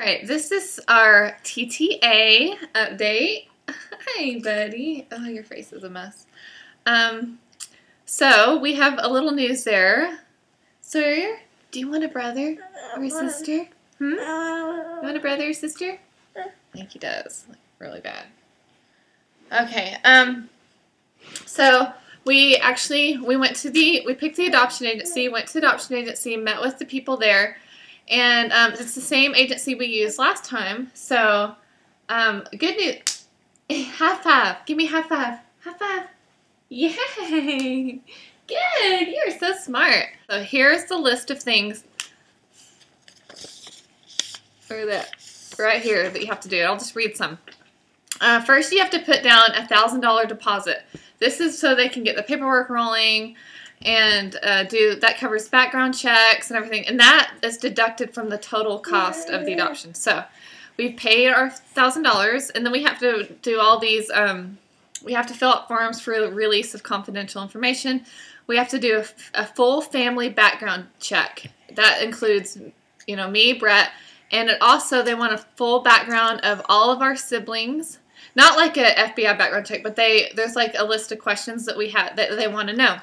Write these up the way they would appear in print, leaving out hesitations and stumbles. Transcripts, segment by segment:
Alright, this is our TTA update. Hi, buddy. Oh, your face is a mess. So, we have a little news there. Sawyer, do you want a brother or a sister? You want a brother or sister? I think he does. Like, really bad. Okay, so we picked the adoption agency, went to the adoption agency, met with the people there, and it's the same agency we used last time. So, good news. High five. Give me a high five. High five. Yay. Good. You're so smart. So here's the list of things right here that you have to do. I'll just read some. First, you have to put down a $1,000 deposit. This is so they can get the paperwork rolling and that covers background checks and everything. And that is deducted from the total cost of the adoption. So we've paid our $1,000, and then we have to do all these, we have to fill out forms for the release of confidential information. We have to do a full family background check. That includes, you know, me, Brett, and it also, they want a full background of all of our siblings. Not like a FBI background check, but there's like a list of questions that that they want to know.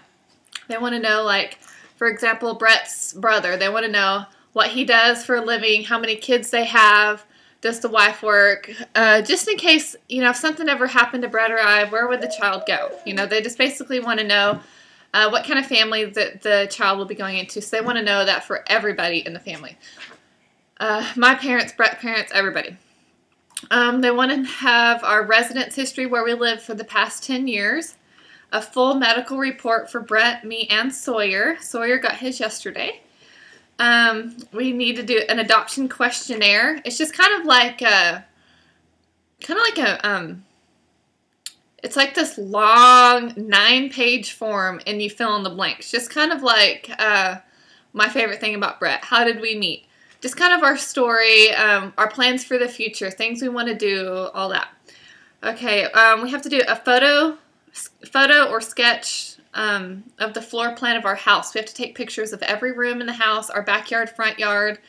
They want to know, like, for example, Brett's brother. They want to know what he does for a living, how many kids they have, does the wife work, just in case, you know, if something ever happened to Brett or I, where would the child go? You know, they just basically want to know what kind of family that the child will be going into. So they want to know that for everybody in the family. My parents, Brett's parents, everybody. They want to have our residence history, where we lived for the past 10 years. A full medical report for Brett, me, and Sawyer. Sawyer got his yesterday. We need to do an adoption questionnaire. It's just kind of like it's like this long 9-page form, and you fill in the blanks. Just kind of like my favorite thing about Brett. How did we meet? Just kind of our story, our plans for the future, things we want to do, all that. Okay, we have to do a photo or sketch of the floor plan of our house. We have to take pictures of every room in the house, our backyard, front yard,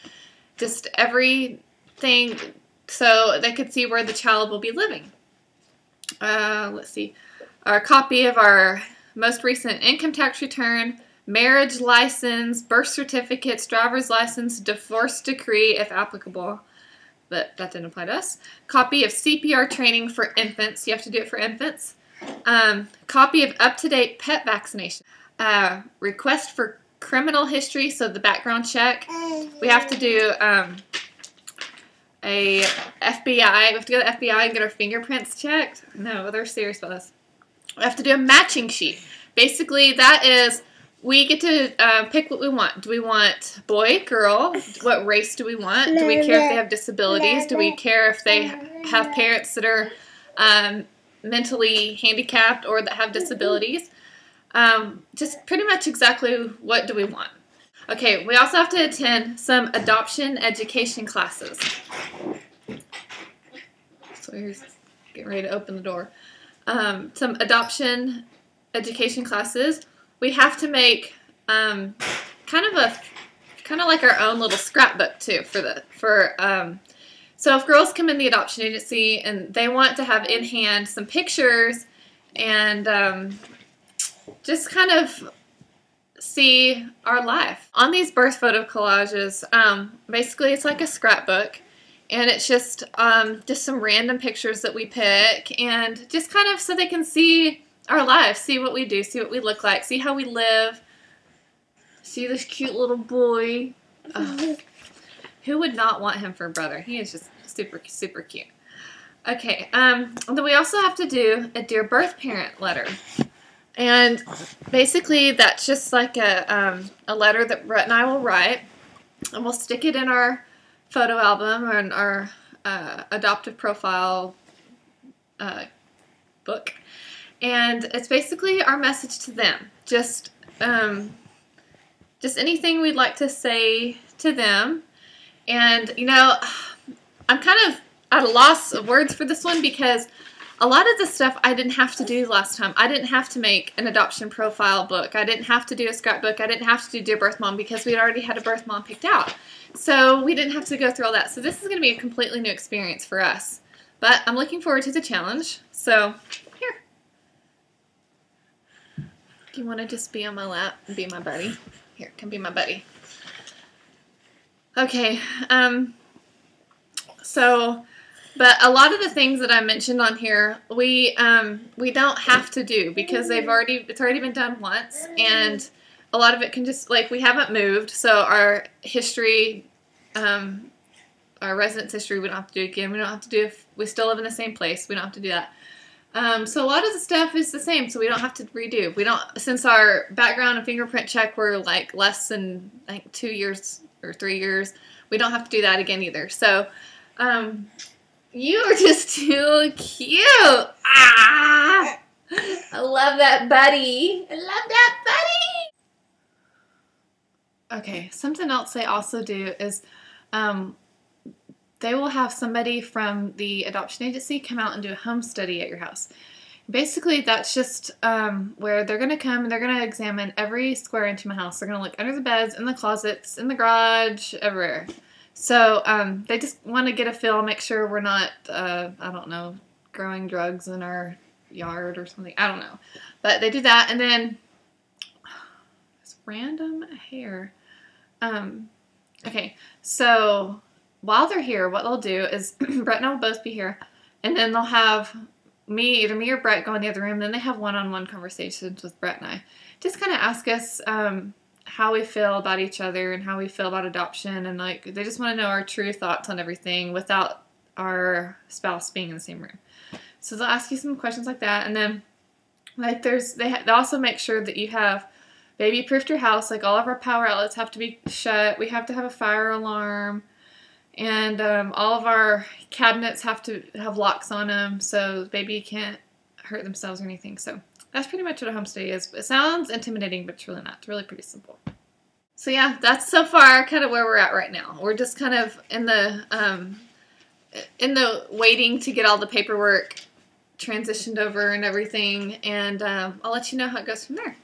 just everything, so they could see where the child will be living. Let's see. Our copy of our most recent income tax return, marriage license, birth certificates, driver's license, divorce decree if applicable, but that didn't apply to us. Copy of CPR training for infants. You have to do it for infants. Copy of up-to-date pet vaccination. Request for criminal history, so the background check. We have to do a FBI. We have to go to the FBI and get our fingerprints checked. No, they're serious about this. We have to do a matching sheet. Basically, that is, we get to pick what we want. Do we want boy, girl? What race do we want? Do we care if they have disabilities? Do we care if they have parents that are mentally handicapped or that have disabilities? Just pretty much exactly what do we want. Okay, we also have to attend some adoption education classes. So here's getting ready to open the door. Some adoption education classes. We have to make kind of like our own little scrapbook too so if girls come in the adoption agency and they want to have in hand some pictures and just kind of see our life. On these birth photo collages, basically it's like a scrapbook, and it's just some random pictures that we pick, and just kind of so they can see our lives, see what we do, see what we look like, see how we live, see this cute little boy. Who would not want him for a brother? He is just super, super cute. Okay, and then we also have to do a Dear Birth Parent letter. And basically that's just like a letter that Brett and I will write, and we'll stick it in our photo album or in our adoptive profile book. And it's basically our message to them. Just anything we'd like to say to them. And, you know, I'm kind of at a loss of words for this one because a lot of the stuff I didn't have to do last time. I didn't have to make an adoption profile book. I didn't have to do a scrapbook. I didn't have to do Dear Birth Mom because we already had a birth mom picked out. So we didn't have to go through all that. So this is going to be a completely new experience for us. But I'm looking forward to the challenge. So here. Do you want to just be on my lap and be my buddy? Here, come be my buddy. Okay. But a lot of the things that I mentioned on here, we don't have to do because it's already been done once, and a lot of it can just, like, we haven't moved, so our history, our residence history, we don't have to do again. We don't have to do if we still live in the same place. We don't have to do that. So a lot of the stuff is the same, so we don't have to redo. We don't, since our background and fingerprint check were like less than like 2 years or 3 years, we don't have to do that again either. So, you are just too cute. Ah! I love that buddy. I love that buddy. Okay, something else they also do is they will have somebody from the adoption agency come out and do a home study at your house. Basically, that's just where they're going to come and they're going to examine every square inch of my house. They're going to look under the beds, in the closets, in the garage, everywhere. So they just want to get a feel, make sure we're not, I don't know, growing drugs in our yard or something. I don't know. But they do that. And then this random hair. Okay, so while they're here, what they'll do is Brett and I will both be here. And then they'll have either me or Brett go in the other room. Then they have one-on-one conversations with Brett and I. Just kind of ask us how we feel about each other and how we feel about adoption, and like they just want to know our true thoughts on everything without our spouse being in the same room. So they'll ask you some questions like that, and then like they also make sure that you have baby-proofed your house. Like all of our power outlets have to be shut. We have to have a fire alarm, and all of our cabinets have to have locks on them so baby can't hurt themselves or anything. So that's pretty much what a home study is. It sounds intimidating, but it's really not. It's really pretty simple. So yeah, that's so far kind of where we're at right now. We're just kind of in the waiting to get all the paperwork transitioned over and everything, and I'll let you know how it goes from there.